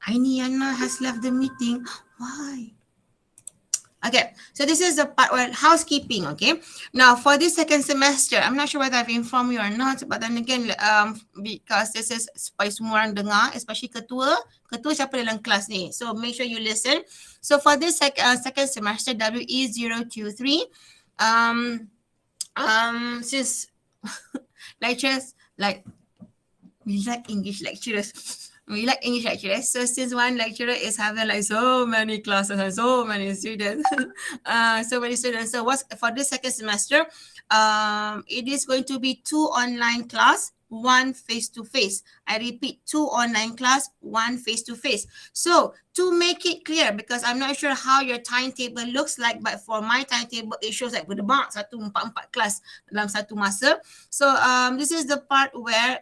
Ainiana has left the meeting. Why? Okay, so this is the part where housekeeping. Okay, now for this second semester, I'm not sure whether I've informed you or not, but then again, because this is supaya semua orang dengar, especially ketua siapa dalam kelas ni. So make sure you listen. So for this second semester, WE023, um, since lecturers like we like English lecturers. We like English lecturers. So since one lecturer is having like so many classes and so many students, So what's for this second semester? It is going to be 2 online class, 1 face to face. I repeat, 2 online class, 1 face to face. So to make it clear, because I'm not sure how your timetable looks like, but for my timetable, it shows like berdebar 1-4 kelas dalam satu masa. So this is the part where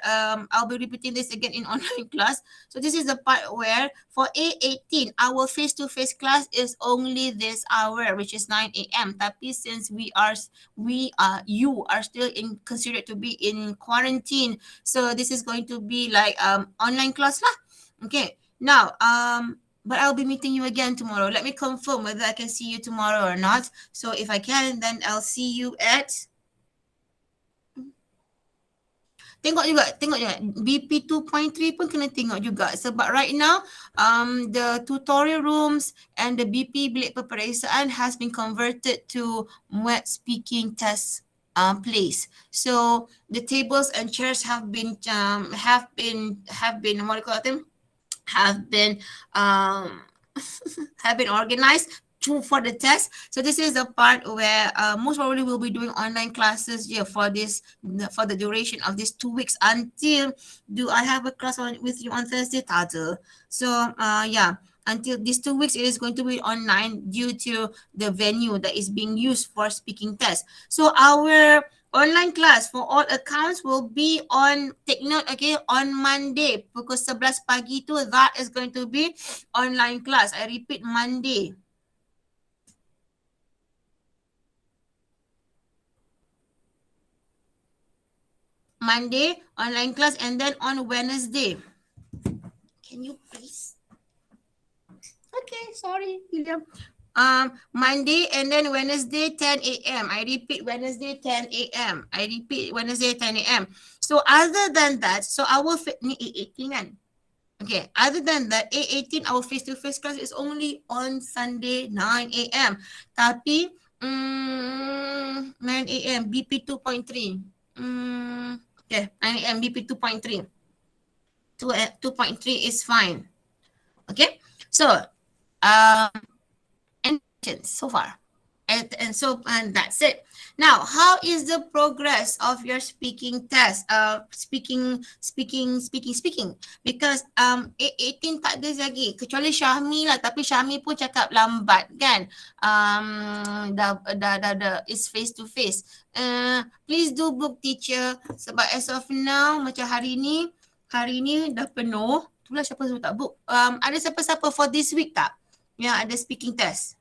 I'll be repeating this again in online class. So this is the part where for A18, our face-to-face class is only this hour, which is 9 a.m. Tapi since you are still considered to be in quarantine, so this is going to be like online class lah. Okay. Now but I'll be meeting you again tomorrow. Let me confirm whether I can see you tomorrow or not. So if I can, then I'll see you at tengok juga BP 2.3 pun kena tengok juga sebab right now the tutorial rooms and the BP bilik peperiksaan has been converted to wet speaking test place. So the tables and chairs have been what do you call them, have been have been organized for the test. So this is the part where most probably we'll be doing online classes for the duration of these 2 weeks until do I have a class with you on Thursday? Tata. So until these 2 weeks it is going to be online due to the venue that is being used for speaking test. So our online class for all accounts will be on, take note, okay, on Monday pukul 11 pagi tu, that is going to be online class. I repeat, Monday. Monday, online class, and then on Wednesday. Can you please? Okay, sorry, William. Monday and then Wednesday 10 a.m. I repeat, Wednesday 10 a.m. I repeat, Wednesday 10 a.m. So other than that, so our ni A18 kan? Okay, other than that, A18, our face-to-face class is only on Sunday 9 a.m. Tapi 9 a.m. BP 2.3. Okay, 9 a.m. BP 2.3. 2.3 is fine. Okay, so so far, and that's it. Now, how is the progress of your speaking test? Speaking. Because 18 tak ada lagi, kecuali Syahmi lah. Tapi Syahmi pun cakap lambat kan. Dah is face to face. Please do book teacher sebab as of now macam hari ni dah penuh. Itulah siapa tak book. Ada siapa-siapa for this week tak? Yang ada speaking test.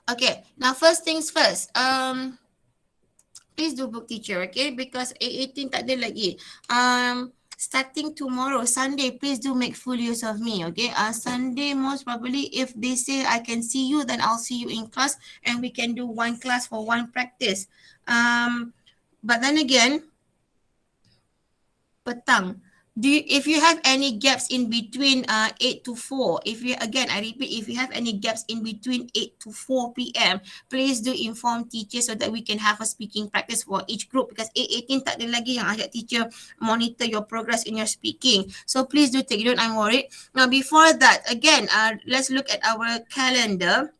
Okay, now first things first. Please do book teacher, okay? Because A18 tak ada lagi. Starting tomorrow, Sunday, please do make full use of me, okay? Sunday, most probably, if they say I can see you, then I'll see you in class and we can do one class for one practice. But then again, petang. If you have any gaps in between 8 to 4, I repeat, if you have any gaps in between 8 to 4 p.m., please do inform teachers so that we can have a speaking practice for each group, because A18 tak ada lagi yang ajak teacher monitor your progress in your speaking. So please do take note, I'm worried. Now before that, again, let's look at our calendar.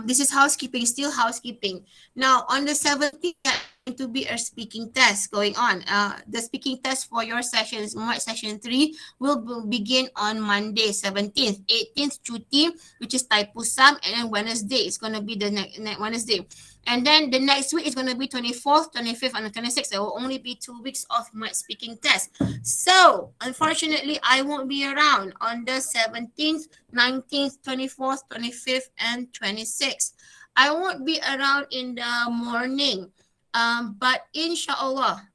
This is housekeeping, still housekeeping. Now on the 17th, to be a speaking test going on. The speaking test for your sessions, session 3, will begin on Monday 17th. 18th cuti, which is Taipusam, and then Wednesday is going to be the next Wednesday. And then the next week is going to be 24th, 25th, and the 26th. There will only be 2 weeks of my speaking test. So, unfortunately, I won't be around on the 17th, 19th, 24th, 25th, and 26th. I won't be around in the morning. But inshallah,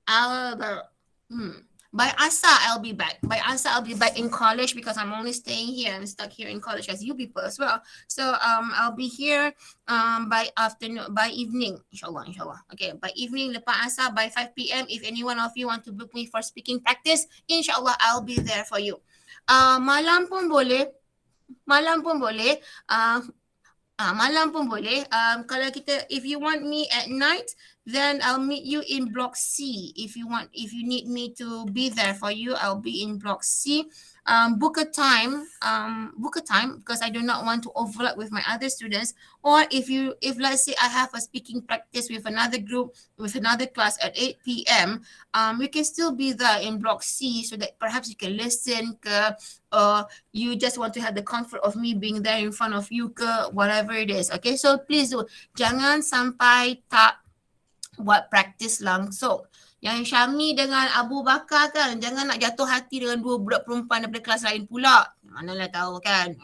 I'll by Asa I'll be back. By Asa I'll be back in college because I'm only staying here. I'm stuck here in college as you people as well. So I'll be here by afternoon, by evening, inshallah. Okay, by evening lepas Asa by 5 p.m. If any one of you want to book me for speaking practice, inshallah I'll be there for you. Malam pun boleh. Malam pun boleh. Malam pun boleh. Kalau kita, if you want me at night, then I'll meet you in block C. If you need me to be there for you, I'll be in block C. Book a time because I do not want to overlap with my other students. Or if let's say I have a speaking practice with another group, with another class at 8 p.m., we can still be there in block C so that perhaps you can listen or you just want to have the comfort of me being there in front of you whatever it is. Okay, so please do. Jangan sampai tak buat practice langsung. Yang Syami dengan Abu Bakar kan, jangan nak jatuh hati dengan dua budak perempuan daripada kelas lain pula. Manalah tahu kan.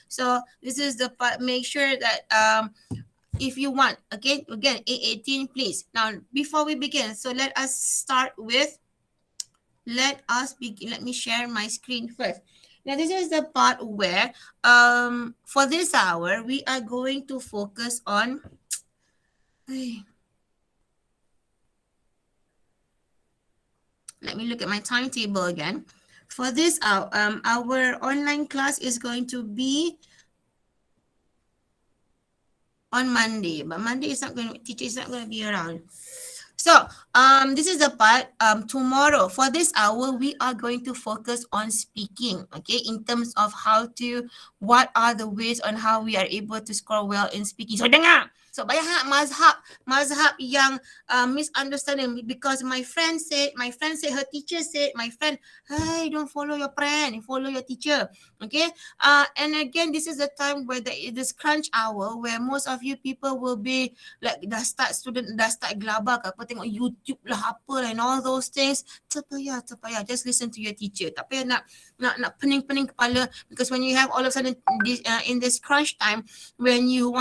So this is the part, make sure that if you want, okay, again 8:18 please. Now before we begin, so let me share my screen first. Now this is the part where for this hour we are going to focus on let me look at my timetable again. For this, our online class is going to be on Monday, but Monday is not going to, teacher is not going to be around. So this is the part tomorrow. For this hour, we are going to focus on speaking, okay, in terms of what are the ways on how we are able to score well in speaking. So dengar. So banyak mazhab yang misunderstanding because my friend said, her teacher said, hey, don't follow your friend, follow your teacher. Okay. And again, this is the time where this crunch hour where most of you people will be like dah start gelabah ke apa, tengok YouTube lah apa lah and all those things. Terpayah. Just listen to your teacher. Tak payah nak pening-pening kepala because when you have all of a sudden in this crunch time when you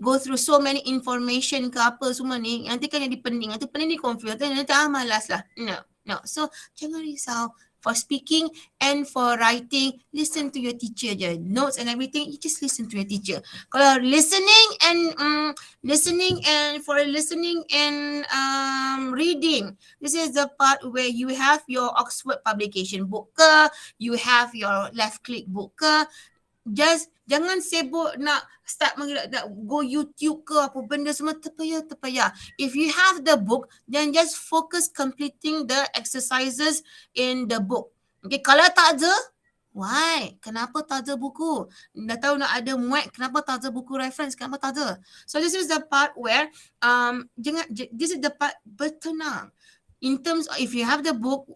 go through so many information ke apa semua ni, nanti kan jadi pening, nanti confused, nanti malas lah. No. So jangan risau. For speaking and for writing, listen to your teacher je. Notes and everything, you just listen to your teacher. Kalau listening and reading, this is the part where you have your Oxford publication book ke, you have your left click book ke. Just jangan sibuk nak start nak go YouTube ke apa benda semua, terpayah. If you have the book, then just focus completing the exercises in the book. Okay, kalau tak ada, why? Kenapa tak ada buku? Dah tahu nak ada muat, kenapa tak ada buku reference? Kenapa tak ada? So this is the part where this is the part bertenang. In terms of if you have the book,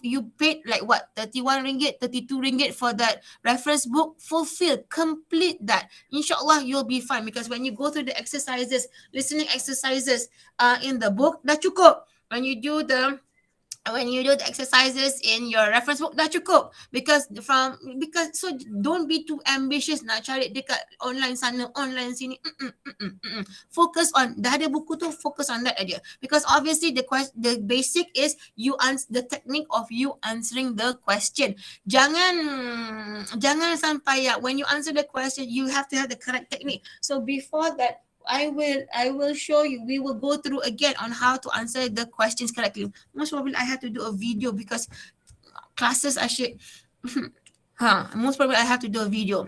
you paid like what, 31 ringgit, 32 ringgit for that reference book, complete that. Inshallah, you'll be fine because when you go through the exercises, listening exercises in the book, dah cukup. When you do the exercises in your reference book, dah cukup. Because so don't be too ambitious nak cari dekat online sana, online sini. Focus on, dah ada buku tu, focus on that aja. Because obviously the basic is the technique of you answering the question. Jangan sampai when you answer the question, you have to have the correct technique. So before that, I will show you. We will go through again on how to answer the questions correctly. Most probably I have to do a video because classes are shit. Most probably I have to do a video.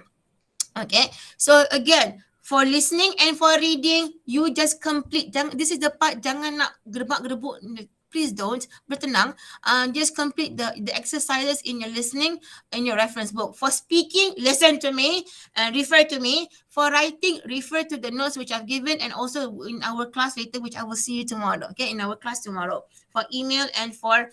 Okay. So again, for listening and for reading, you just complete. This is the part. Jangan nak gerbak-gerbuk. Please don't. Bertenang. Just complete the exercises in your listening in your reference book. For speaking, listen to me and refer to me. For writing, refer to the notes which I've given and also in our class later, which I will see you tomorrow. Okay, in our class tomorrow. For email and for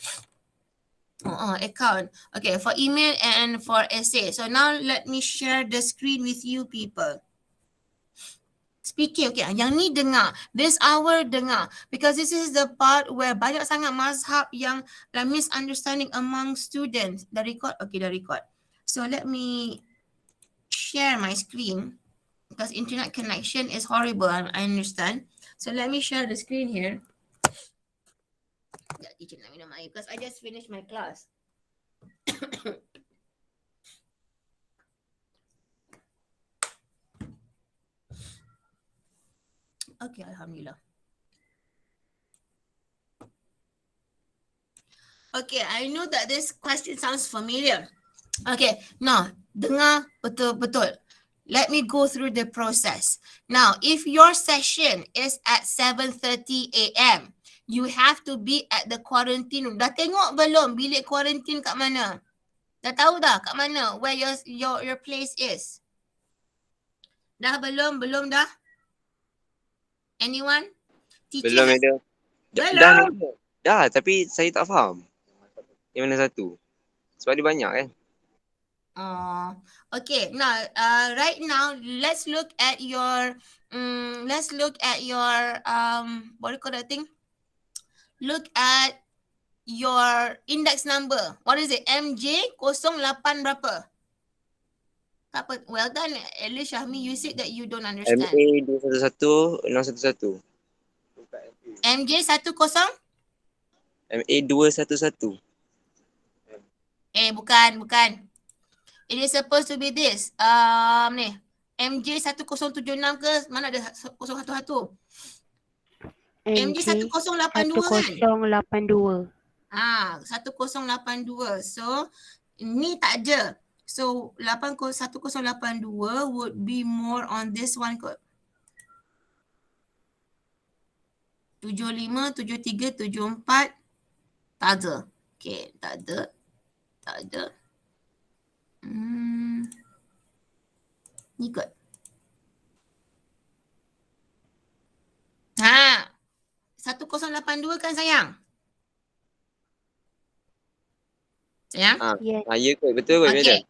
account. Okay, for email and for essay. So now let me share the screen with you people. Speaking, okay, yang ni dengar. This hour dengar. Because this is the part where banyak sangat mazhab yang misunderstanding among students. Dah record? Okay, dah record. So let me share my screen because internet connection is horrible. I understand. So let me share the screen here. Yeah, teacher, let me know because I just finished my class. Okay, alhamdulillah. Okay, I know that this question sounds familiar. Okay, now dengar betul-betul. Let me go through the process. Now, if your session is at 7:30 a.m., you have to be at the quarantine room. Dah tengok belum bilik quarantine kat mana? Dah tahu dah kat mana where your place is? Dah belum? Belum dah? Anyone? Teacher Belum has... ada. Dah ada. Dah, tapi saya tak faham. Yang mana satu? Sebab dia banyak kan? Okay. Now, right now, let's look at your what do you call that thing? Look at your index number. What is it? MJ 08 berapa? Apa? Well done. At least Syahmi, you said that you don't understand. MA 211 611. MJ 10? MA 211. Bukan. It is supposed to be this. Ni. MJ 1076 ke? Mana ada 011? MJ 1082 kan? 1082. 1082. So, ni tak ada. So, 1082 would be more on this one kot. 75, 73, 74. Tak ada. Okay, tak ada. Ni kot. 1082 kan sayang? Sayang? Yes. Ya kot, betul kot. Okay.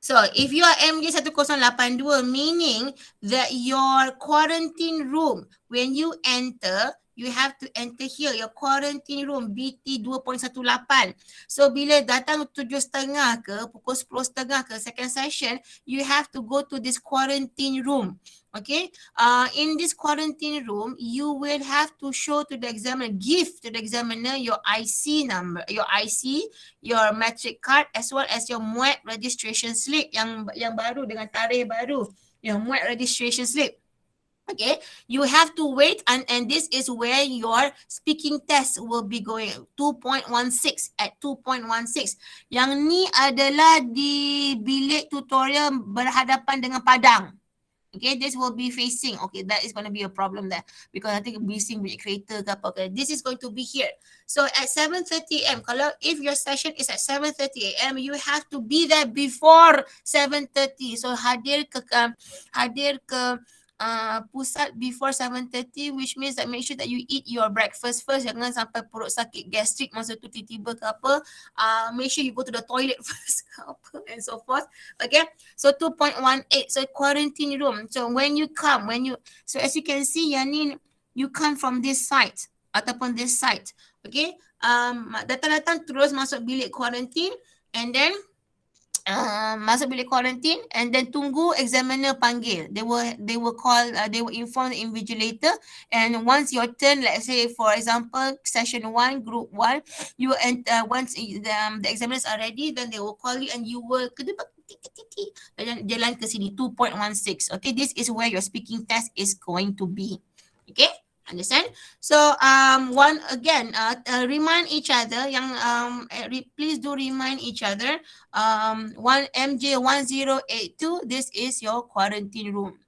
So, if you are MJ 1082, meaning that your quarantine room, when you enter, you have to enter here, your quarantine room, BT 2.18. So, bila datang 7.30 ke, pukul 10.30 ke, second session, you have to go to this quarantine room. Okay, in this quarantine room, you will have to show to the examiner, give to the examiner your IC number, your matric card as well as your MUAT registration slip yang baru dengan tarikh baru, your MUAT registration slip. Okay, you have to wait and this is where your speaking test will be going 2.16 at 2.16. Yang ni adalah di bilik tutorial berhadapan dengan padang. Okay, this will be facing. Okay, that is going to be a problem there because I think bising bilik kereta ke apa. Okay, this is going to be here. So at 7:30 am, if your session is at 7:30 am, you have to be there before 7:30. So hadir ke pusat before 7:30, which means that make sure that you eat your breakfast first. Jangan sampai perut sakit gastrik masa tu tiba-tiba ke apa. Make sure you go to the toilet first ke apa and so forth. Okay, so 2.18, so quarantine room. So when you come, so as you can see, Yani, you come from this side ataupun this side. Okay, datang-datang terus masuk bilik quarantine and then masuk bilik quarantine and then tunggu examiner panggil. They will call, they will inform the invigilator, and once your turn, let's say for example session 1 group 1, you once the examiners are ready, then they will call you and you will jalan ke sini 2.16. Okay, this is where your speaking test is going to be. Okay, understand? So one again, remind each other. Please do remind each other. One MJ 1082. This is your quarantine room.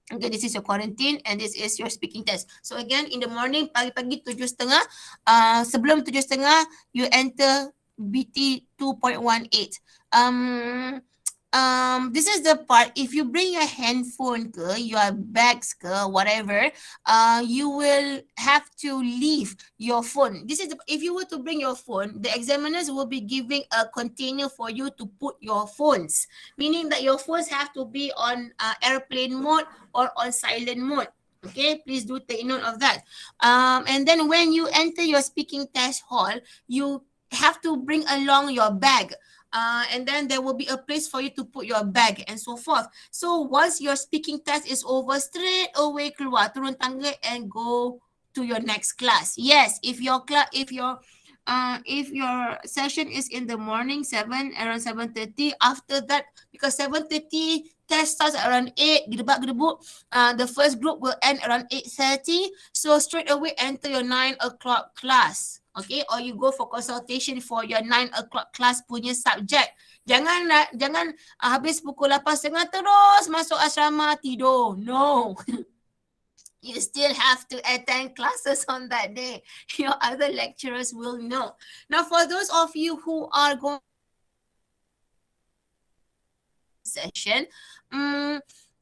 Okay, this is your quarantine and this is your speaking test. So again, in the morning, pagi-pagi 7.30. Sebelum 7.30, you enter BT 2.18. This is the part, if you bring your handphone ke, your bags ke, whatever, you will have to leave your phone. This is if you were to bring your phone, the examiners will be giving a container for you to put your phones, meaning that your phones have to be on airplane mode or on silent mode. Okay, please do take note of that. And then when you enter your speaking test hall, you have to bring along your bag. and then there will be a place for you to put your bag and so forth. So once your speaking test is over, straight away keluar, turun tangga and go to your next class. Yes, if your session is in the morning, around 7:30, after that, because 7:30 test starts around 8, gedebak-gedebuk, the first group will end around 8:30. So straight away enter your 9 o'clock class. Okay, or you go for consultation for your 9 o'clock class punya subject. Jangan habis pukul 8:30 terus masuk asrama tidur. No. You still have to attend classes on that day. Your other lecturers will know. Now, for those of you who are going session,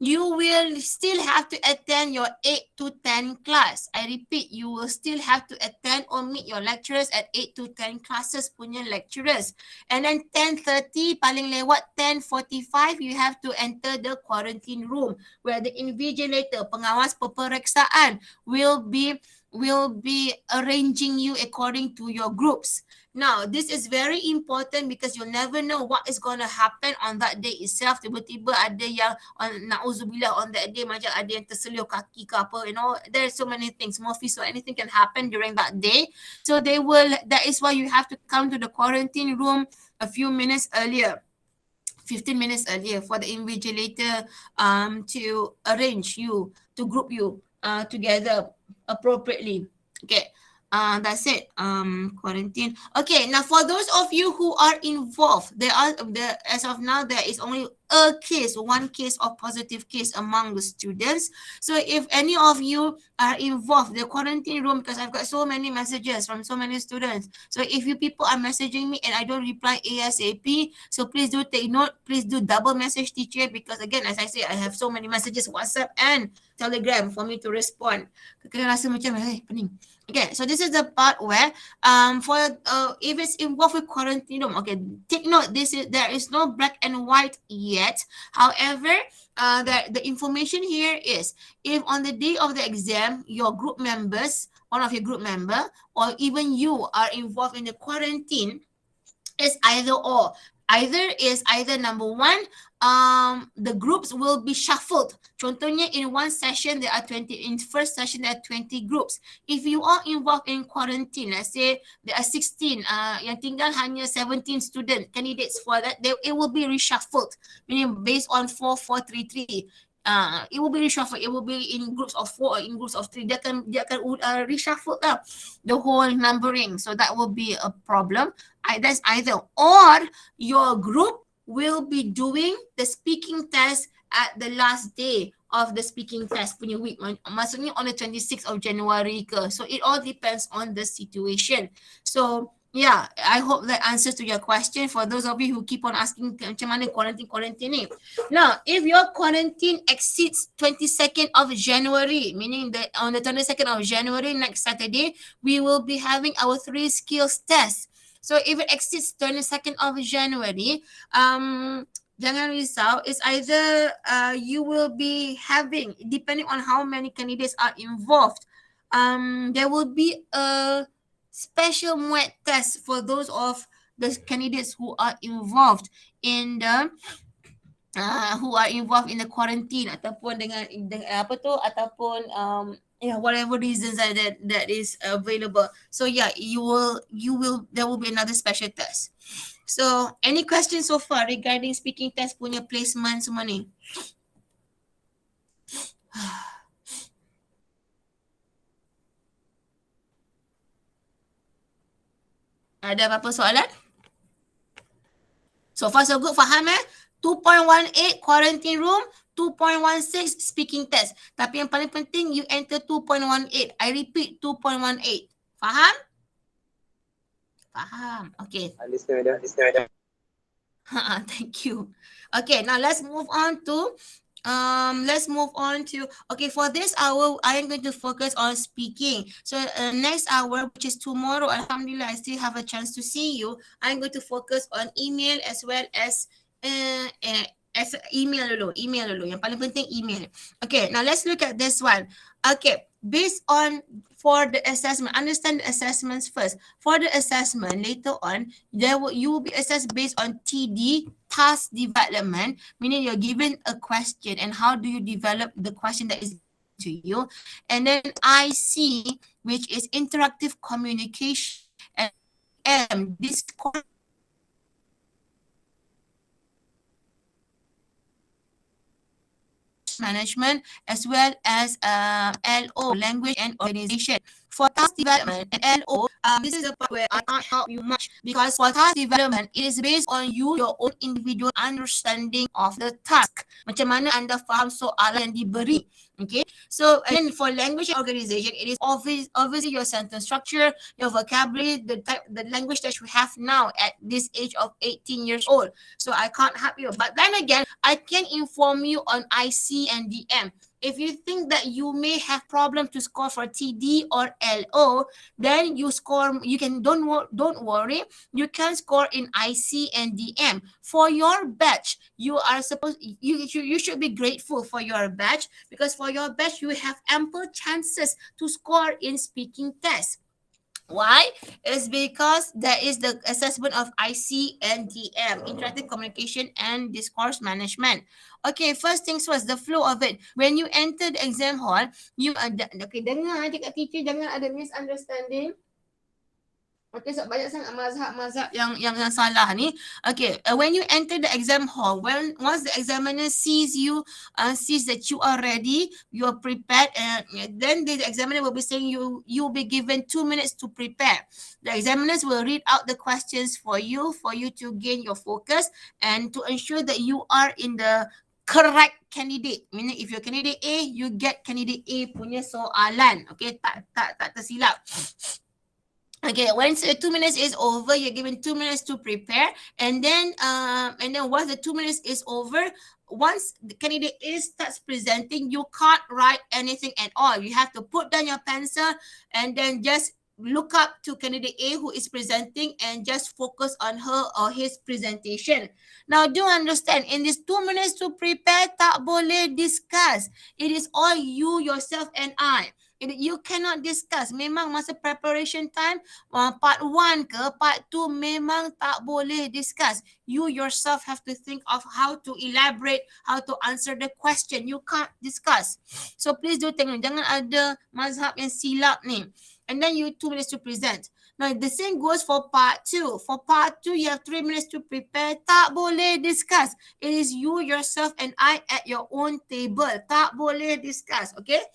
you will still have to attend your 8 to 10 class. I repeat, you will still have to attend or meet your lecturers at 8 to 10 classes punya lecturers. And then 10:30, paling lewat 10:45, you have to enter the quarantine room where the invigilator, pengawas peperiksaan, will be arranging you according to your groups. Now, this is very important because you'll never know what is going to happen on that day itself. Tiba-tiba ada yang, na'udzubillah, on that day macam ada yang terselio kaki ke apa, you know, there's so many things, morphine, so anything can happen during that day. So that is why you have to come to the quarantine room a few minutes earlier. 15 minutes earlier for the invigilator to arrange you, to group you together appropriately. Okay. That's it. Quarantine. Okay, now for those of you who are involved, as of now, there is only one case of positive case among the students. So if any of you are involved, the quarantine room, because I've got so many messages from so many students. So if you people are messaging me and I don't reply ASAP, so please do take note, please do double message teacher, because again, as I say, I have so many messages, WhatsApp and Telegram for me to respond. Kena rasa macam, pening. Okay, so this is the part where if it's involved with quarantine room, okay, take note, there is no black and white yet. However, the information here is, if on the day of the exam, your group members, one of your group member, or even you are involved in the quarantine, is either or. Either number one, the groups will be shuffled. Contohnya, in one session there are 20, in first session there are 20 groups. If you are involved in quarantine, let's say there are 16, yang tinggal hanya 17 student candidates for that, it will be reshuffled, meaning based on 4-4-3-3. It will be reshuffled. It will be in groups of 4 or in groups of 3. Dia akan reshuffle the whole numbering. So that will be a problem. That's either, or your group will be doing the speaking test at the last day of the speaking test punya week. Maksudnya on the 26th of January ke. So it all depends on the situation. So yeah, I hope that answers to your question for those of you who keep on asking macam mana quarantine ni. Now, if your quarantine exceeds 22nd of January, meaning that on the 22nd of January, next Saturday, we will be having our 3 skills test. So if it exceeds 22nd of January, jangan risau, it's either you will be having, depending on how many candidates are involved, there will be a special MUET test for those of the candidates who are involved in the quarantine ataupun dengan apa tu, ataupun whatever reasons that is available. So yeah, there will be another special test. So any questions so far regarding speaking test punya placement semua ni? Ada apa-apa soalan? So far so good, faham 2.18 quarantine room, 2.16 speaking test. Tapi yang paling penting, you enter 2.18. I repeat, 2.18. Faham? Faham. Okay. Understand, madam. Thank you. Okay, now let's move on to okay, for this hour, I am going to focus on speaking. So next hour, which is tomorrow, alhamdulillah, I still have a chance to see you. I'm going to focus on email as well as email dulu. Yang paling penting email. Okay, now let's look at this one. Okay, based on for the assessment. Understand the assessments first. For the assessment, later on, you will be assessed based on TD, task development, meaning you're given a question and how do you develop the question that is given to you. And then IC, which is interactive communication, and DM, discourse management, as well as LO, language and organization. For task development and LO, this is the part where I can't help you much, because for task development, it is based on you, your own individual understanding of the task. Macam mana anda faham soalan yang diberi. Okay, so and then for language and organization, it is obviously your sentence structure, your vocabulary, the language that you have now at this age of 18 years old. So I can't help you. But then again, I can inform you on IC and DM. If you think that you may have problem to score for TD or LO, then you can don't worry, you can score in IC and DM. For your batch, you should be grateful for your batch, because for your batch you have ample chances to score in speaking test. Why? It's because there is the assessment of IC and DM, interactive communication and discourse management. Okay, first things first, the flow of it. When you enter the exam hall, you ada, okay, dengar dekat teacher, jangan ada misunderstanding. Okay, so banyak sangat mazhab yang salah ni. Okay, when you enter the exam hall, once the examiner sees you, sees that you are ready, you are prepared, then the examiner will be saying you will be given 2 minutes to prepare. The examiners will read out the questions for you to gain your focus and to ensure that you are in the correct candidate. Meaning if you're candidate A, you get candidate A punya soalan. Okay, tak tersilap. Okay, once 2 minutes is over, you're given 2 minutes to prepare, and then once the 2 minutes is over, once the candidate A starts presenting, you can't write anything at all. You have to put down your pencil and then just look up to candidate A who is presenting and just focus on her or his presentation. Now, do understand, in this 2 minutes to prepare, tak boleh discuss. It is all you, yourself, and I. You cannot discuss. Memang masa preparation time, part 1 ke part 2 memang tak boleh discuss. You yourself have to think of how to elaborate, how to answer the question. You can't discuss. So please do tengok, jangan ada mazhab yang silap ni. And then you 2 minutes to present. Now, the same goes for part 2. For part 2, you have 3 minutes to prepare. Tak boleh discuss. It is you, yourself, and I at your own table. Tak boleh discuss. Okay?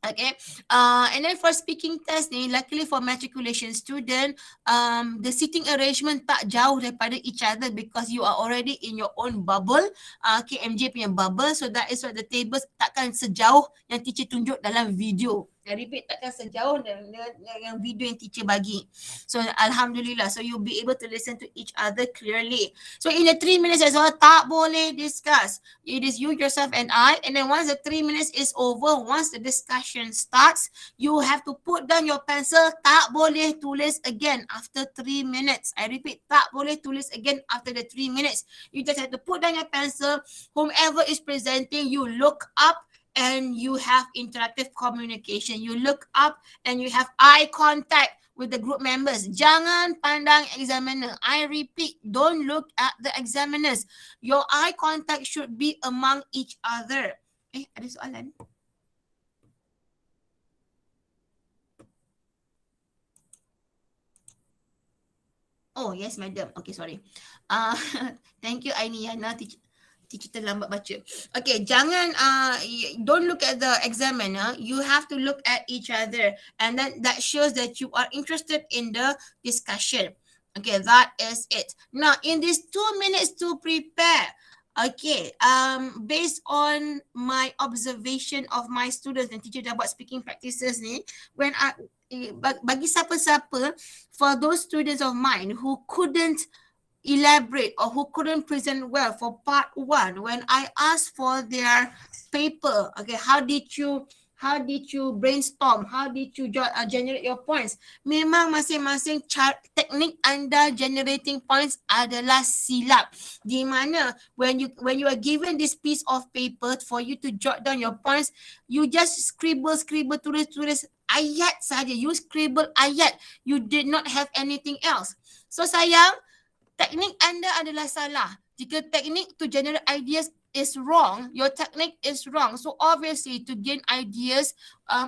Okay, and then for speaking test ni, luckily for matriculation student, the seating arrangement tak jauh daripada each other because you are already in your own bubble, KMJ punya bubble. So that is why the tables takkan sejauh yang teacher tunjuk dalam video. I repeat, takkan sejauh dengan video yang teacher bagi. So Alhamdulillah, so you'll be able to listen to each other clearly. So in the 3 minutes as well, tak boleh discuss. It is you, yourself, and I. And then once the 3 minutes is over, once the discussion starts, you have to put down your pencil. Tak boleh tulis again after 3 minutes. I repeat, tak boleh tulis again after the 3 minutes. You just have to put down your pencil. Whomever is presenting, you look up and you have interactive communication. You look up and you have eye contact with the group members. Jangan pandang examiner. I repeat, don't look at the examiners. Your eye contact should be among each other. Ada soalan? Oh, yes, madam. Okay, sorry. Thank you, Ainiana. Teacher terlambat baca. Okay, jangan, don't look at the examiner. You have to look at each other. And then that shows that you are interested in the discussion. Okay, that is it. Now, in these 2 minutes to prepare, okay, based on my observation of my students and teacher dah buat speaking practices ni, when bagi siapa-siapa, for those students of mine who couldn't elaborate or who couldn't present well for part 1, when I asked for their paper, okay, how did you brainstorm, how did you generate your points, memang masing-masing teknik anda generating points adalah silap. Di mana when you are given this piece of paper for you to jot down your points, you just scribble, tulis ayat saja. You scribble ayat. You did not have anything else. So sayang, teknik anda adalah salah. Jika teknik to generate ideas is wrong, your technique is wrong. So obviously to gain ideas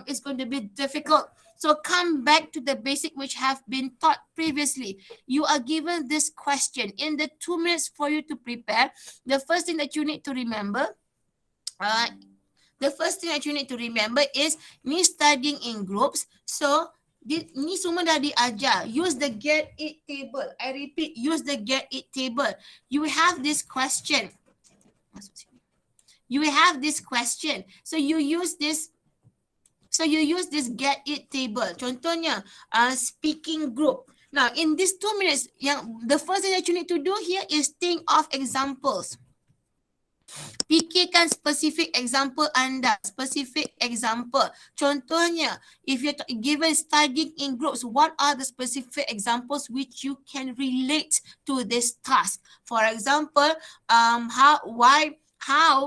is going to be difficult. So come back to the basic which have been taught previously. You are given this question. In the 2 minutes for you to prepare, the first thing that you need to remember, is me studying in groups. So ni semua dah diajar. Use the get it table. I repeat, use the get it table. You have this question. So you use this get it table. Contohnya, speaking group. Now, in these 2 minutes, the first thing that you need to do here is think of examples. Fikirkan specific example anda. Contohnya, if you're given studying in groups, what are the specific examples which you can relate to this task? For example, how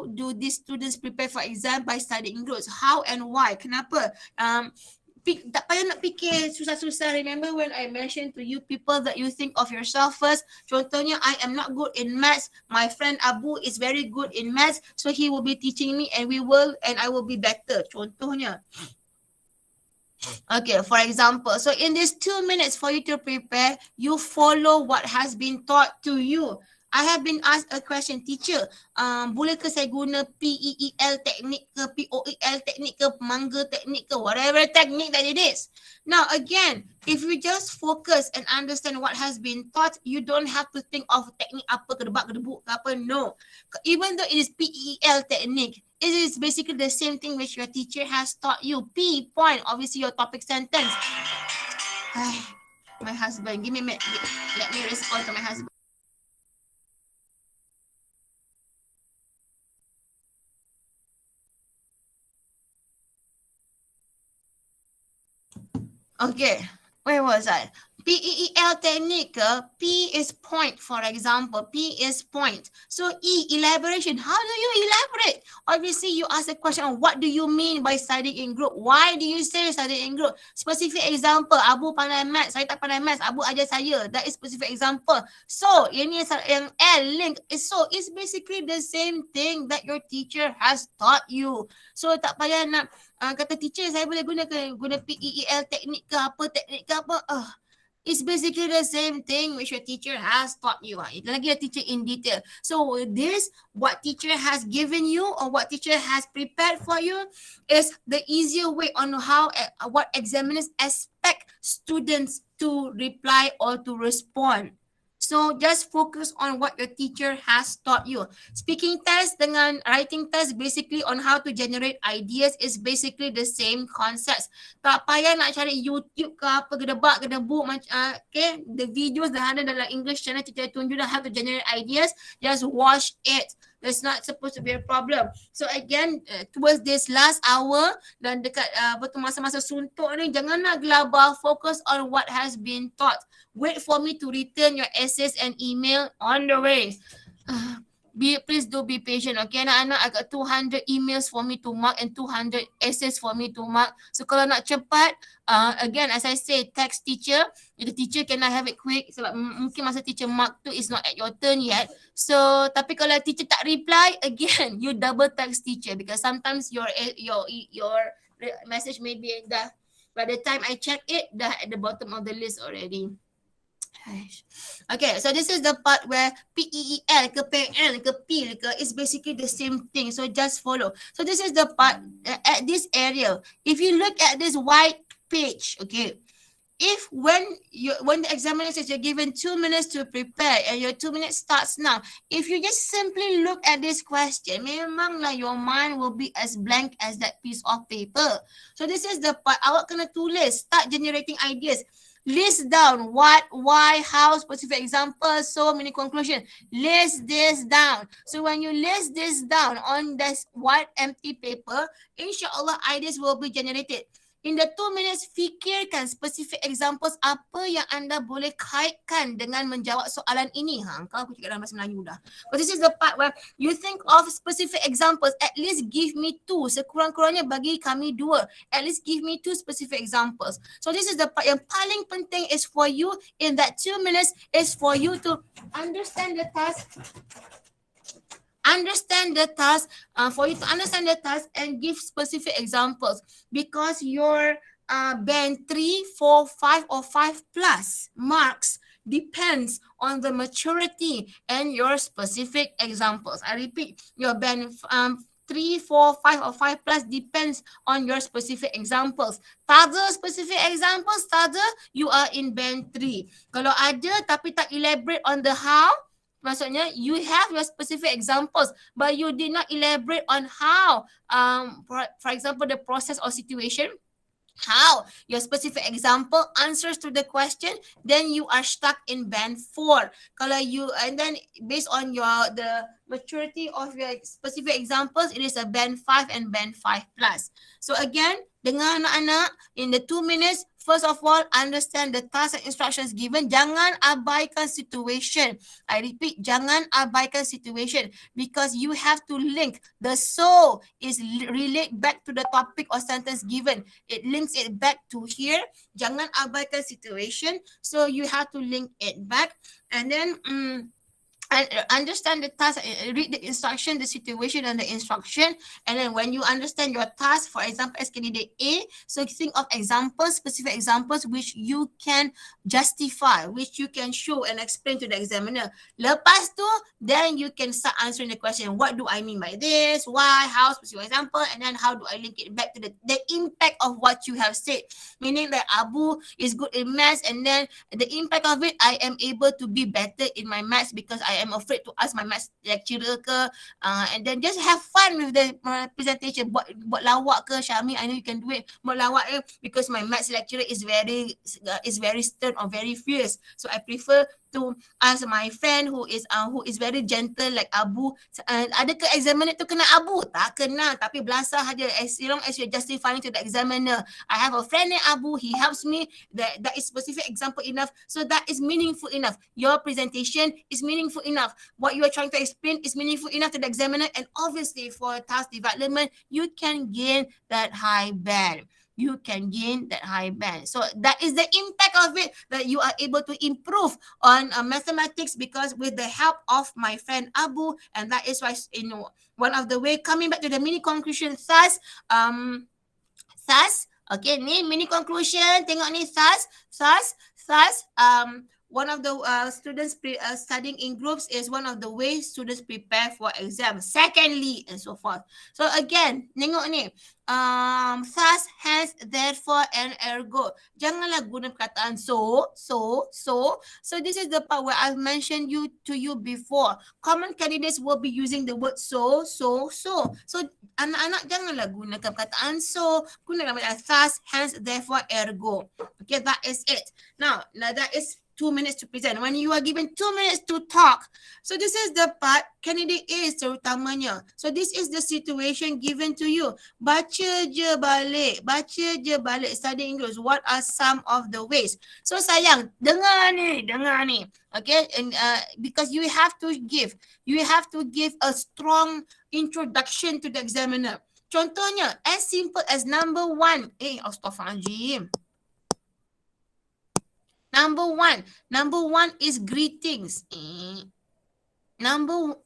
do these students prepare for exam by studying in groups? How and why? Kenapa? Tak payah nak fikir susah-susah. Remember when I mentioned to you people that you think of yourself first. Contohnya, I am not good in maths. My friend Abu is very good in maths. So he will be teaching me and I will be better. Contohnya. Okay, for example. So in these 2 minutes for you to prepare, you follow what has been taught to you. I have been asked a question, teacher, bolehkah saya guna PEEL teknik ke, POEL teknik ke, mangga teknik ke, whatever technique that it is. Now again, if you just focus and understand what has been taught, you don't have to think of teknik apa, kedebak, kedebuk ke apa, no. Even though it is PEEL technique, it is basically the same thing which your teacher has taught you. P, point, obviously your topic sentence. My husband, let me respond to my husband. Okay, where was I? PEEL technique, P is point, for example. P is point. So E, elaboration. How do you elaborate? Obviously, you ask the question, what do you mean by studying in group? Why do you say studying in group? Specific example, Abu pandai maths, saya tak pandai maths, Abu ajar saya. That is specific example. So, ini yang L, link. So, it's basically the same thing that your teacher has taught you. So, tak payah nak kata teacher, saya boleh guna PEEL teknik ke apa. It's basically the same thing which your teacher has taught you. Itu lagi a teacher in detail. So this, what teacher has given you or what teacher has prepared for you is the easier way on how, what examiners expect students to reply or to respond. So just focus on what your teacher has taught you. Speaking test dengan writing test basically on how to generate ideas is basically the same concepts. Tak payah nak cari YouTube ke apa, gedebak, gedebuk, okay. The videos dah ada dalam English channel, teacher tunjuk dah how to generate ideas. Just watch it. That's not supposed to be a problem. So again, towards this last hour dan dekat betul masa-masa suntuk ni, jangan nak gelabah, focus on what has been taught. Wait for me to return your essays and email on the way. Please do be patient, okay anak-anak. I got 200 emails for me to mark and 200 essays for me to mark. So kalau nak cepat, again as I say, text teacher. The teacher cannot have it quick sebab mungkin masa teacher mark tu is not at your turn yet. So tapi kalau teacher tak reply, again you double text teacher because sometimes your message may be dah, by the time I check it, dah at the bottom of the list already. Okay, so this is the part where PEEL ke PL ke P ke is basically the same thing. So just follow. So this is the part at this area. If you look at this white page, okay, if when the examiner says you're given 2 minutes to prepare and your 2 minutes starts now, if you just simply look at this question, memanglah your mind will be as blank as that piece of paper. So this is the part awak kena tulis, start generating ideas. List down what, why, how, specific example, so many conclusion. List this down. So when you list this down on this white empty paper, inshallah ideas will be generated. In the 2 minutes, fikirkan specific examples apa yang anda boleh kaitkan dengan menjawab soalan ini. Kau aku cakap dalam bahasa Melayu dah. But this is the part where you think of specific examples. At least give me 2. Sekurang-kurangnya bagi kami 2. At least give me 2 specific examples. So this is the part yang paling penting is for you in that 2 minutes is for you to understand the task. For you to understand the task and give specific examples, because your band 3, 4, 5 or 5 plus marks depends on the maturity and your specific examples. I repeat, your band 3, 4, 5 or 5 plus depends on your specific examples. Takde specific examples, takde, you are in band 3. Kalau ada tapi tak elaborate on the how, maksudnya you have your specific examples but you did not elaborate on how, for example, the process or situation, how your specific example answers to the question, then you are stuck in band 4. Kalau you, and then based on the maturity of your specific examples, it is a band 5 and band 5 plus. So again, dengan anak-anak, in the 2 minutes, first of all, understand the task and instructions given. Jangan abaikan situation. I repeat, jangan abaikan situation, because you have to link. The so is relate back to the topic or sentence given. It links it back to here. Jangan abaikan situation. So you have to link it back. And then understand the task, read the instruction, the situation and the instruction. And then when you understand your task, for example, as candidate A, so think of examples, specific examples which you can justify, which you can show and explain to the examiner. Lepas tu, then you can start answering the question. What do I mean by this? Why? How? Specific example. And then how do I link it back to the impact of what you have said? Meaning that Abu is good in maths, and then the impact of it, I am able to be better in my maths because I am afraid to ask my maths lecturer ke, and then just have fun with the presentation. Buat lawak ke, Syami, I know you can do it. Buat lawak because my maths lecturer is very stern or very fierce. So I prefer to ask my friend who is very gentle like Abu. Adakah examiner tu kena Abu? Tak kena, tapi belasah saja as long as you're justifying to the examiner. I have a friend named Abu, he helps me. That is specific example enough. So that is meaningful enough. Your presentation is meaningful enough. What you are trying to explain is meaningful enough to the examiner, and obviously for task development, you can gain that high band. You can gain that high band. So that is the impact of it, that you are able to improve on mathematics because with the help of my friend Abu, and that is why, you know, one of the way, coming back to the mini conclusion, thus, okay, ni mini conclusion, tengok ni, thus, one of the students studying in groups is one of the ways students prepare for exam. Secondly, and so forth. So again, tengok ni. Thus, hence, therefore, and ergo. Janganlah guna perkataan so. So this is the part where I've mentioned to you before. Common candidates will be using the word so. So anak-anak janganlah gunakan perkataan so. Gunakan perkataan thus, hence, therefore, ergo. Okay, that is it. Now that is 2 minutes to present. When you are given 2 minutes to talk, so this is the part candidate A terutamanya. So this is the situation given to you. Baca je balik, study English. What are some of the ways? So sayang, dengar ni. Okay, and because you have to give a strong introduction to the examiner. Contohnya, as simple as number 1. Astaghfirullahaladzim. Number one is greetings. Number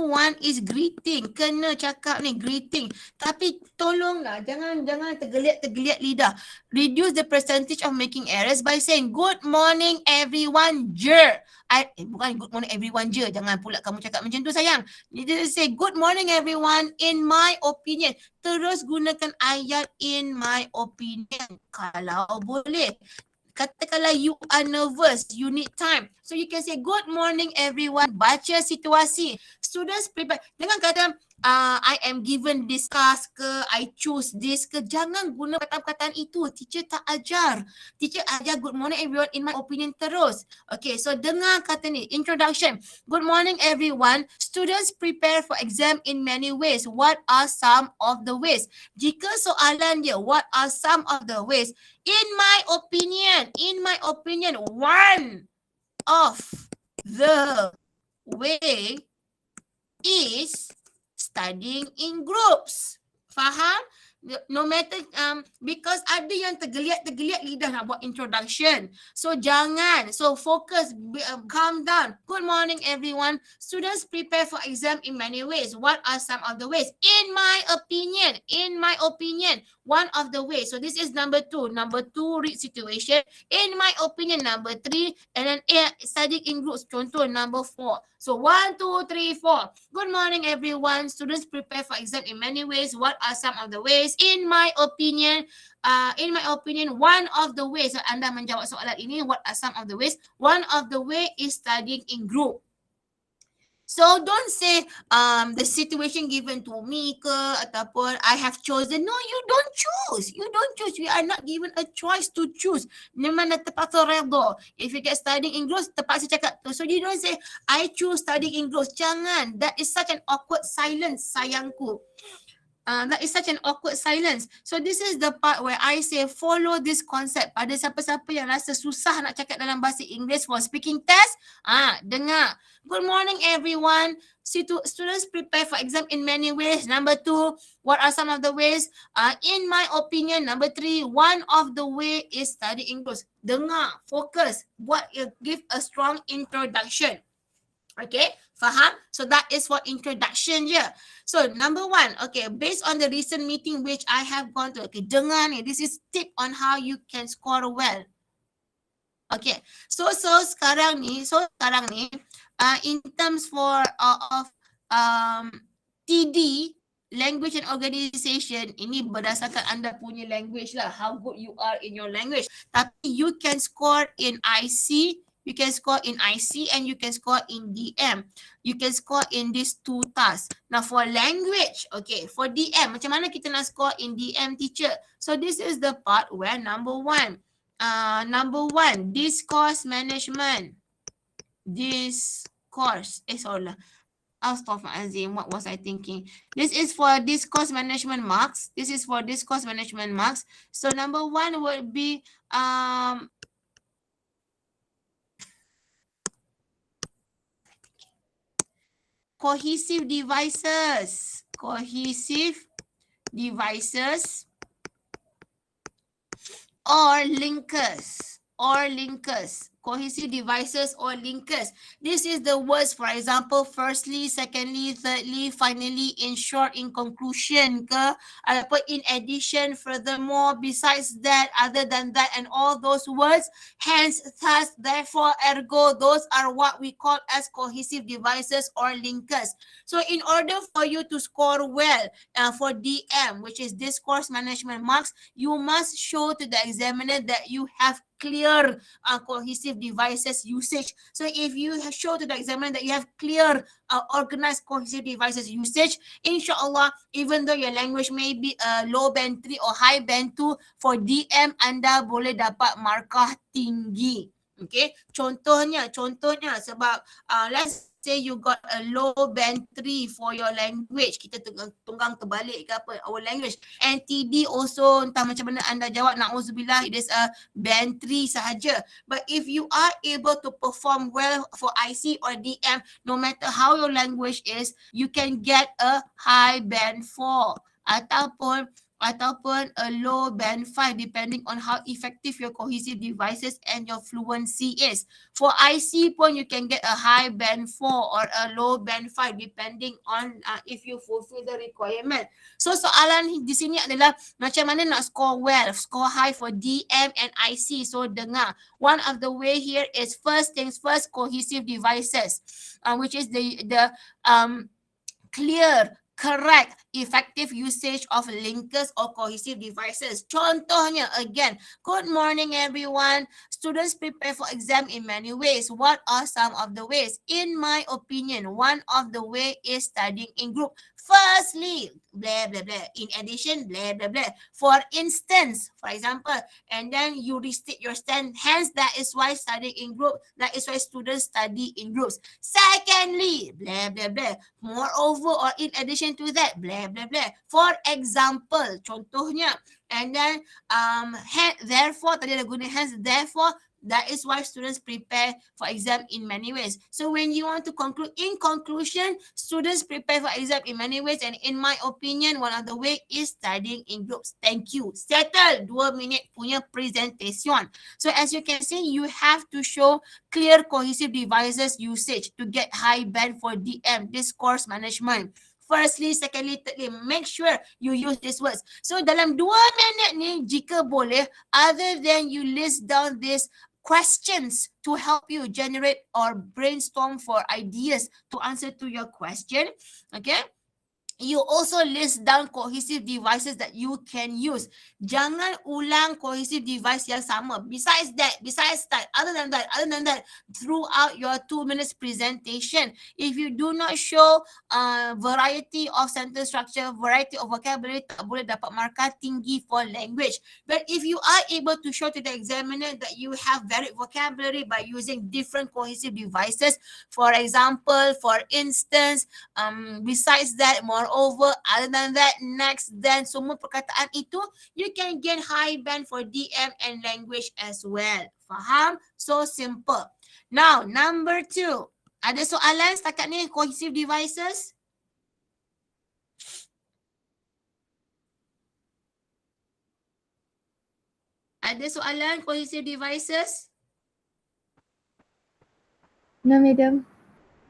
one is greeting. Kena cakap ni, greeting. Tapi tolonglah, jangan tergeliat lidah. Reduce the percentage of making errors by saying good morning everyone je. Bukan good morning everyone je. Jangan pula kamu cakap macam tu sayang. You just say good morning everyone in my opinion. Terus gunakan ayat in my opinion kalau boleh. Katakanlah you are nervous, you need time. So you can say good morning everyone, baca situasi. Students prepare. Jangan kata I am given this task ke, I choose this ke. Jangan guna perkataan itu. Teacher tak ajar. Teacher ajar good morning everyone in my opinion terus. Okay, so dengar kata ni. Introduction. Good morning everyone. Students prepare for exam in many ways. What are some of the ways? Jika soalan dia, what are some of the ways? In my opinion, one of the way is studying in groups. Faham? No matter because ada yang tergeliat lidah nak buat introduction. So jangan. So focus, calm down. Good morning everyone. Students prepare for exam in many ways. What are some of the ways? In my opinion, one of the ways. So this is number 2. Number 2, read situation. In my opinion, number 3. And then studying in groups. Contoh number 4. So 1, 2, 3, 4. Good morning everyone. Students prepare for exam in many ways. What are some of the ways? In my opinion, one of the ways. So anda menjawab soalan ini, what are some of the ways? One of the way is studying in group. So don't say the situation given to me ke ataupun I have chosen. No, you don't choose. We are not given a choice to choose. Memang dah terpaksa redha. If you get studying in groups, terpaksa cakap tu. So you don't say I choose studying in groups. Jangan. That is such an awkward silence, sayangku. That is such an awkward silence. So this is the part where I say follow this concept. Pada siapa-siapa yang rasa susah nak cakap dalam bahasa Inggeris for speaking test, dengar. Good morning everyone. Students prepare for exam in many ways. Number 2, what are some of the ways? In my opinion, number 3, one of the way is study English. Dengar, fokus, give a strong introduction. Okay, faham? So that is for introduction je. So number 1, okay, based on the recent meeting which I have gone to, okay, dengar ni, this is tip on how you can score well. Okay, so sekarang ni, in terms of TD, language and organization, ini berdasarkan anda punya language lah, how good you are in your language. Tapi you can score in IC, you can score in IC and you can score in DM. You can score in these 2 tasks. Now for language, okay, for DM, macam mana kita nak score in DM, teacher? So this is the part where number 1, discourse management. Astaghfirullahaladzim, what was I thinking? This is for discourse management marks. So number 1 would be cohesive devices or linkers. Cohesive devices or linkers. This is the words, for example, firstly, secondly, thirdly, finally, in short, in conclusion ke, ataupun in addition, furthermore, besides that, other than that, and all those words, hence, thus, therefore, ergo, those are what we call as cohesive devices or linkers. So in order for you to score well for DM, which is discourse management marks, you must show to the examiner that you have clear cohesive devices usage. So if you show to the examiner that you have clear organized cohesive devices usage, insyaAllah, even though your language may be low band 3 or high band 2, for DM anda boleh dapat markah tinggi. Okay, contohnya sebab let's say you got a low band 3 for your language, kita tunggang terbalik ke apa, our language, and TD also entah macam mana anda jawab, na'udzubillah, it is a band 3 sahaja. But if you are able to perform well for IC or DM, no matter how your language is, you can get a high band 4 ataupun a low band 5 depending on how effective your cohesive devices and your fluency is. For IC pun you can get a high band 4 or a low band 5 depending on if you fulfill the requirement. So soalan di sini adalah macam mana nak score well, score high for DM and IC. So dengar, one of the way here is first things first, cohesive devices, which is the clear, correct, effective usage of linkers or cohesive devices. Contohnya, again, good morning everyone. Students prepare for exam in many ways. What are some of the ways? In my opinion, one of the way is studying in group. Firstly, blah, blah, blah. In addition, blah, blah, blah. For instance, for example, and then you restate your stand. Hence, that is why studying in group, that is why students study in groups. Secondly, blah, blah, blah. Moreover, or in addition to that, blah, blah, blah. For example, contohnya, and then therefore, tadi ada guna hence, therefore, that is why students prepare for exam in many ways. So when you want to conclude, in conclusion, students prepare for exam in many ways, and in my opinion, one of the way is studying in groups. Thank you. Settle 2 minit punya presentation. So as you can see, you have to show clear cohesive devices usage to get high band for DM, discourse management. Firstly, secondly, thirdly, make sure you use these words. So dalam 2 minit ni, jika boleh, other than you list down this questions to help you generate or brainstorm for ideas to answer to your question, okay? You also list down cohesive devices that you can use. Jangan ulang cohesive device yang sama. Besides that, other than that, throughout your 2 minutes presentation, if you do not show variety of sentence structure, variety of vocabulary, tak boleh dapat markah tinggi for language. But if you are able to show to the examiner that you have varied vocabulary by using different cohesive devices, for example, for instance, besides that, moreover, other than that, next, then, semua perkataan itu, you can gain high band for DM and language as well. Faham? So simple. Now, number 2. Ada soalan setakat ni cohesive devices? Ada soalan cohesive devices? No, madam.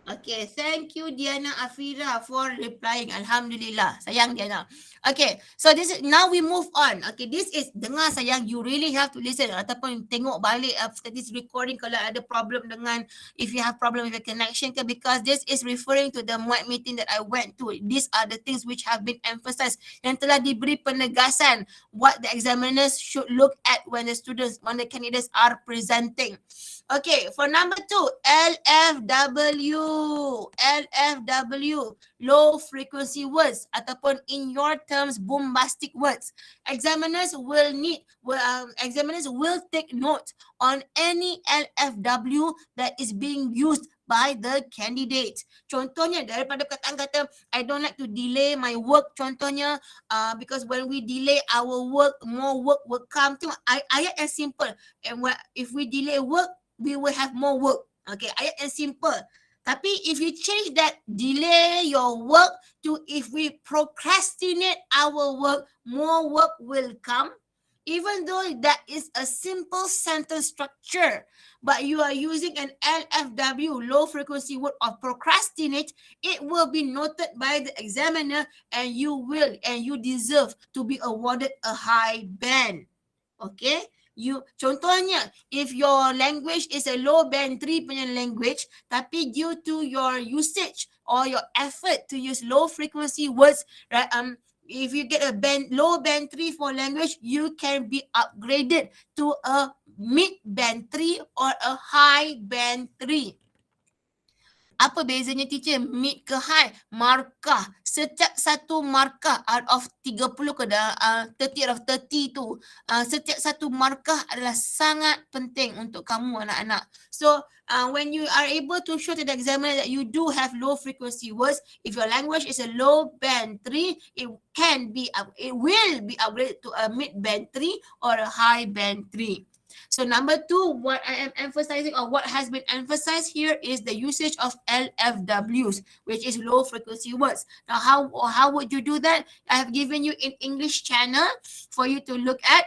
Okay, thank you Diana Afira for replying. Alhamdulillah. Sayang Diana. Okay, so this is, now we move on. Okay, this is, dengar sayang, you really have to listen ataupun tengok balik after this recording kalau ada problem dengan, if you have problem with the connection ke, because this is referring to the MUAT meeting that I went to. These are the things which have been emphasized, yang telah diberi penegasan what the examiners should look at when the students, when the candidates are presenting. Okay, for number 2, LFW, low frequency words ataupun in your terms bombastic words. Examiners will take note on any LFW that is being used by the candidate. Contohnya daripada perkataan kata I don't like to delay my work, contohnya because when we delay our work, more work will come. Ayat yang simple. And if we delay work, we will have more work. Okay, ayat yang simple. Tapi if you change that delay your work to if we procrastinate our work, more work will come. Even though that is a simple sentence structure, but you are using an LFW, low frequency word of procrastinate, it will be noted by the examiner and you deserve to be awarded a high band. Okay? Contohnya, if your language is a low band 3 punya language, tapi due to your usage or your effort to use low frequency words, right, if you get a low band 3 for language, you can be upgraded to a mid band 3 or a high band 3. Apa bezanya teacher? Mid ke high? Markah. Setiap satu markah out of 30 ke 30 out of 30 tu. Setiap satu markah adalah sangat penting untuk kamu anak-anak. So when you are able to show to the examiner that you do have low frequency words, if your language is a low band 3, it will be upgraded to a mid band 3 or a high band 3. So number 2, what I am emphasizing or what has been emphasized here is the usage of LFWs, which is low frequency words. Now how would you do that? I have given you in English channel for you to look at.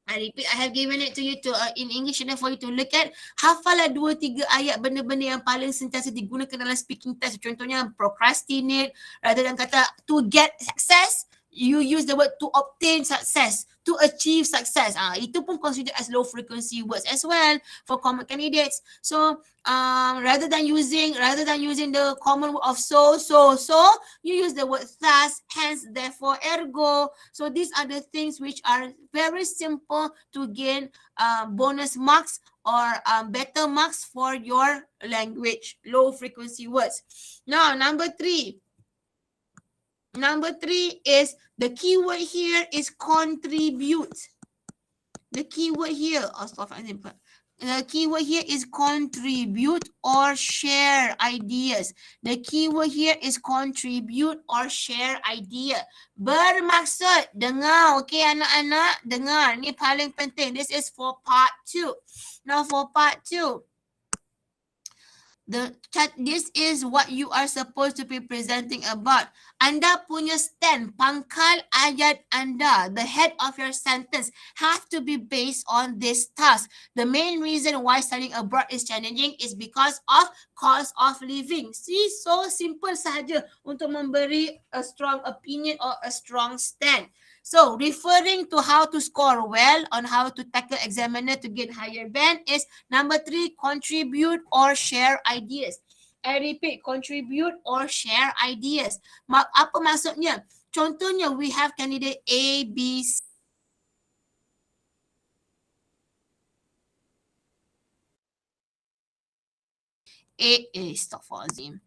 I repeat, I have given it to you in English channel for you to look at. Hafalah 2-3 ayat benda-benda yang paling sentiasa digunakan dalam speaking test. Contohnya procrastinate, rather than kata to get success, you use the word to obtain success, to achieve success. Itu pun considered as low frequency words as well for common candidates. So rather than using the common word of so, you use the word thus, hence, therefore, ergo. So these are the things which are very simple to gain bonus marks or better marks for your language, low frequency words. Now, number 3. Number 3 is the keyword here is contribute. The keyword here, the keyword here is contribute or share ideas. The keyword here is contribute or share idea. Bermaksud, dengar, okay anak-anak, dengar. Ni paling penting. This is for part 2. Now for part 2. This is what you are supposed to be presenting about. Anda punya stand, pangkal ayat anda, the head of your sentence have to be based on this task. The main reason why studying abroad is challenging is because of cost of living. See, so simple sahaja untuk memberi a strong opinion or a strong stand. So, referring to how to score well on how to tackle examiner to get higher band is number 3, contribute or share ideas. I repeat, contribute or share ideas. Apa maksudnya? Contohnya, we have candidate A, B, C. Astaghfirullahaladzim.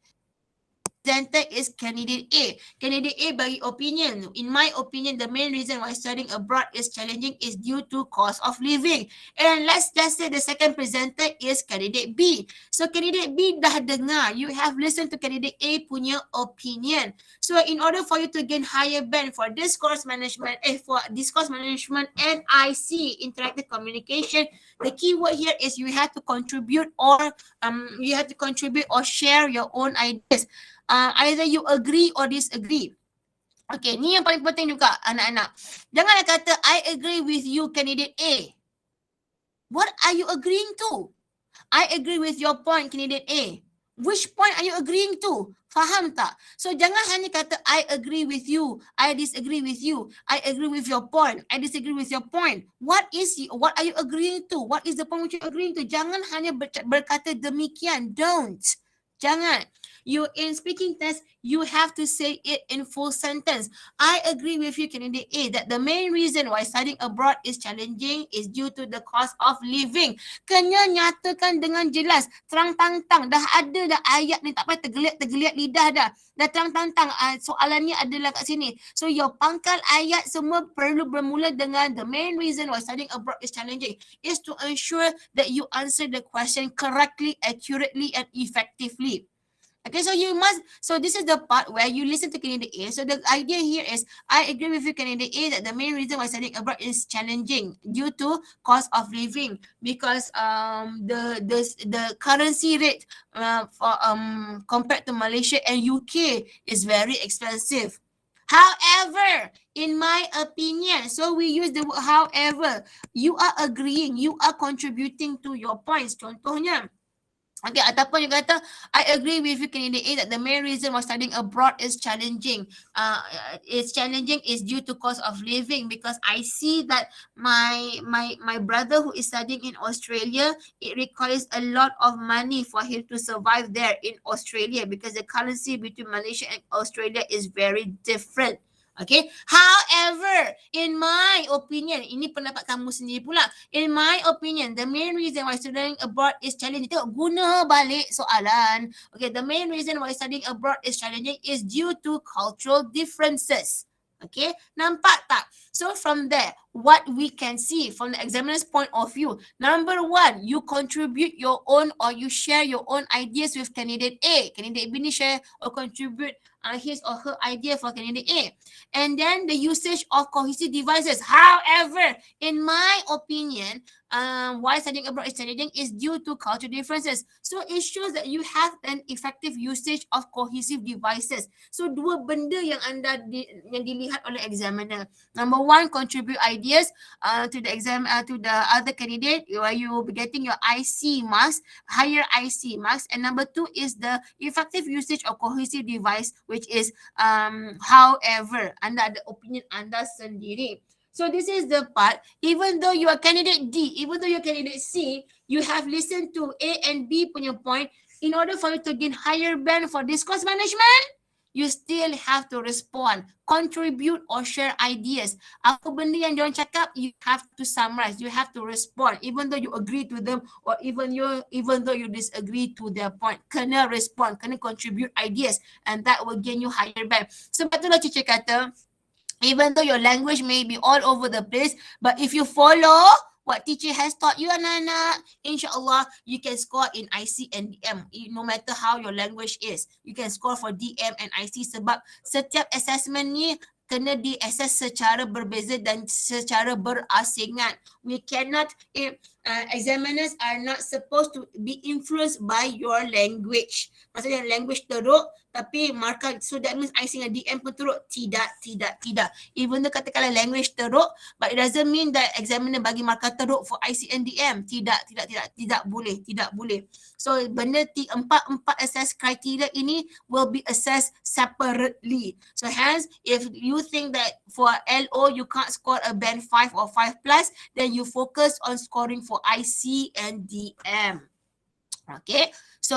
Presenter is candidate A. Candidate A bagi opinion. In my opinion, the main reason why studying abroad is challenging is due to cost of living. And let's just say the second presenter is candidate B. So candidate B dah dengar. You have listened to candidate A punya opinion. So in order for you to gain higher band for discourse management, and IC, interactive communication, the key word here is you have to contribute or share your own ideas. Either you agree or disagree. Okay, ni yang paling penting juga anak-anak. Janganlah kata I agree with you candidate A. What are you agreeing to? I agree with your point candidate A. Which point are you agreeing to? Faham tak? So jangan hanya kata I agree with you, I disagree with you, I agree with your point, I disagree with your point. What are you agreeing to? What is the point which you're agreeing to? Jangan hanya berkata demikian. Don't. Jangan. You in speaking test, you have to say it in full sentence. I agree with you, candidate A, that the main reason why studying abroad is challenging is due to the cost of living. Kena nyatakan dengan jelas, terang-tantang. Dah ada dah ayat ni, tak payah tergeliat lidah dah. Dah terang-tantang soalannya adalah kat sini. So your pangkal ayat semua perlu bermula dengan the main reason why studying abroad is challenging is to ensure that you answer the question correctly, accurately and effectively. Okay, so this is the part where you listen to candidate A. So the idea here is, I agree with you candidate A that the main reason why studying abroad is challenging due to cost of living, because the currency rate for compared to Malaysia and UK is very expensive. However, in my opinion, so we use the word however, you are agreeing, you are contributing to your points. Contohnya, okay, ataupun you kata, I agree with you candidate A that the main reason why studying abroad is challenging. It's challenging is due to cost of living, because I see that my brother who is studying in Australia, it requires a lot of money for him to survive there in Australia, because the currency between Malaysia and Australia is very different. Okay. However, in my opinion, ini pendapat kamu sendiri pula. In my opinion, the main reason why studying abroad is challenging. Tengok, guna balik soalan. Okay, the main reason why studying abroad is challenging is due to cultural differences. Okay, nampak tak? So from there, what we can see from the examiner's point of view, number 1, you contribute your own or you share your own ideas with candidate A. Candidate B ni share or contribute his or her idea for candidate A. And then the usage of cohesive devices. However, in my opinion, why studying abroad is challenging is due to cultural differences. So it shows that you have an effective usage of cohesive devices. So dua benda yang anda yang dilihat oleh examiner. Number 1, contribute ideas to the exam to the other candidate where you will be getting your IC marks, higher IC marks. And number 2 is the effective usage of cohesive device, which is however, anda ada opinion anda sendiri. So this is the part, even though you are candidate D, even though you are candidate C, you have listened to A and B punya point. In order for you to gain higher band for discourse management, you still have to respond, contribute or share ideas. Apa benda yang diorang cakap, you have to summarize, you have to respond, even though you agree to them or even though you disagree to their point. Kena respond, kena contribute ideas, and that will gain you higher band. Sebab itulah Cici kata, even though your language may be all over the place, but if you follow what teacher has taught you, anak-anak, insyaAllah, you can score in IC and DM, no matter how your language is. You can score for DM and IC sebab setiap assessment ni kena di-assess secara berbeza dan secara berasingan. We cannot, examiners are not supposed to be influenced by your language. Maksudnya language teruk, tapi markah, so that means IC dengan DM pun teruk. Tidak. Even though katakanlah language teruk, but it doesn't mean that examiner bagi markah teruk for IC and DM. Tidak boleh. So benda empat assess criteria ini will be assessed separately. So hence, if you think that for LO you can't score a band 5 or 5 plus, then you focus on scoring for IC and DM. Okay, so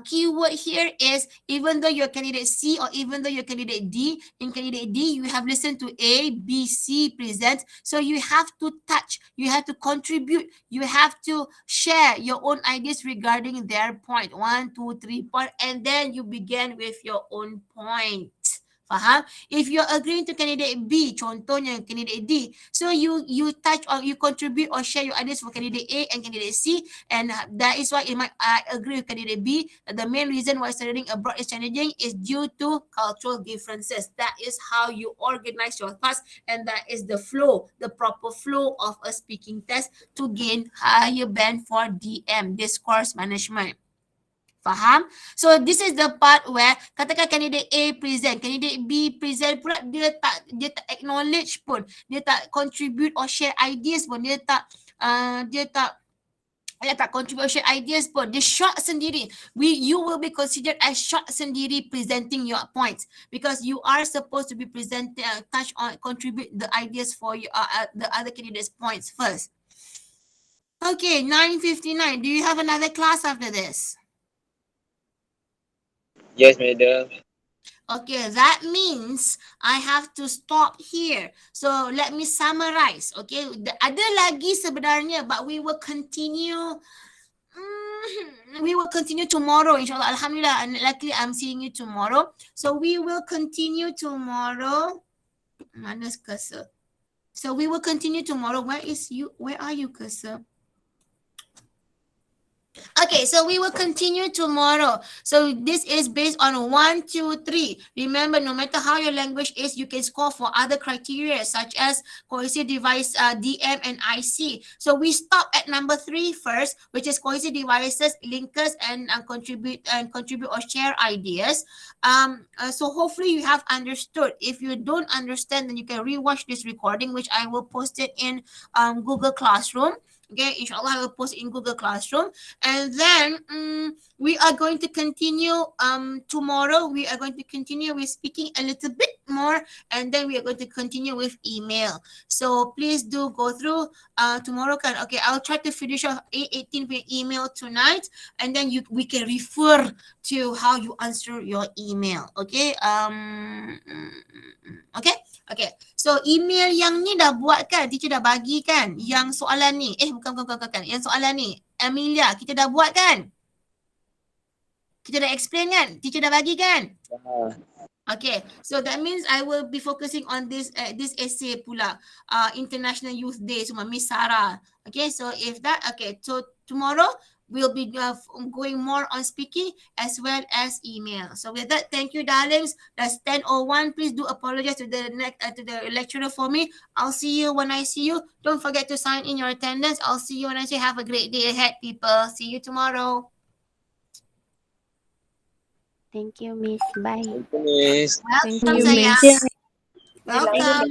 keyword here is even though you're candidate C or even though you're candidate D, in candidate D, you have listened to A, B, C present. So you have to touch, you have to contribute, you have to share your own ideas regarding their point. 1, 2, 3 point, and then you begin with your own point. Faham? If you're agreeing to candidate B, contohnya candidate D, so you touch or you contribute or share your ideas for candidate A and candidate C, and that is why I agree with candidate B. The main reason why studying abroad is challenging is due to cultural differences. That is how you organize your class, and that is the flow, the proper flow of a speaking test to gain higher band for DM, discourse management. Faham? So this is the part where katakan candidate A present, candidate B present pula, dia tak acknowledge pun, dia tak contribute or share ideas pun, dia tak contribute or share ideas pun, dia short sendiri. You will be considered as short sendiri presenting your points, because you are supposed to be touch on, contribute the ideas for you, the other candidates' points first. Okay, 9:59. Do you have another class after this? Yes, madam. Okay, that means I have to stop here. So let me summarize. Okay, ada lagi sebenarnya, but we will continue. We will continue tomorrow, inshallah. Alhamdulillah, and luckily I'm seeing you tomorrow. So we will continue tomorrow. Mana's cursor? So we will continue tomorrow. Where are you, cursor? Okay, so we will continue tomorrow. So this is based on 1, 2, 3. Remember, no matter how your language is, you can score for other criteria such as cohesive device, DM and IC. So we stop at number 3 first, which is cohesive devices, linkers, and contribute or share ideas. So hopefully you have understood. If you don't understand, then you can rewatch this recording, which I will post it in Google Classroom. Okay, inshallah, I will post it in Google Classroom. And then we are going to continue tomorrow. We are going to continue with speaking a little bit more, and then we are going to continue with email. So please do go through tomorrow. Okay, I'll try to finish off 8:18 with email tonight, and then we can refer to how you answer your email. Okay, okay. So email yang ni dah buat kan? Teacher dah bagi kan? Yang soalan ni. Bukan. Yang soalan ni. Amelia, kita dah buat kan? Kita dah explain kan? Teacher dah bagi kan? Okay, so that means I will be focusing on this essay pula. International Youth Day, so Miss Sarah. Okay, so so tomorrow we'll be going more on speaking as well as email. So with that, thank you, darlings. That's 10:01. Please do apologize to the lecturer for me. I'll see you when I see you. Don't forget to sign in your attendance. I'll see you when I say have a great day ahead, people. See you tomorrow. Thank you, Miss. Bye. Thank you, Miss. Welcome, Thank you, sayang. Miss. Welcome.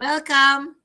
Welcome.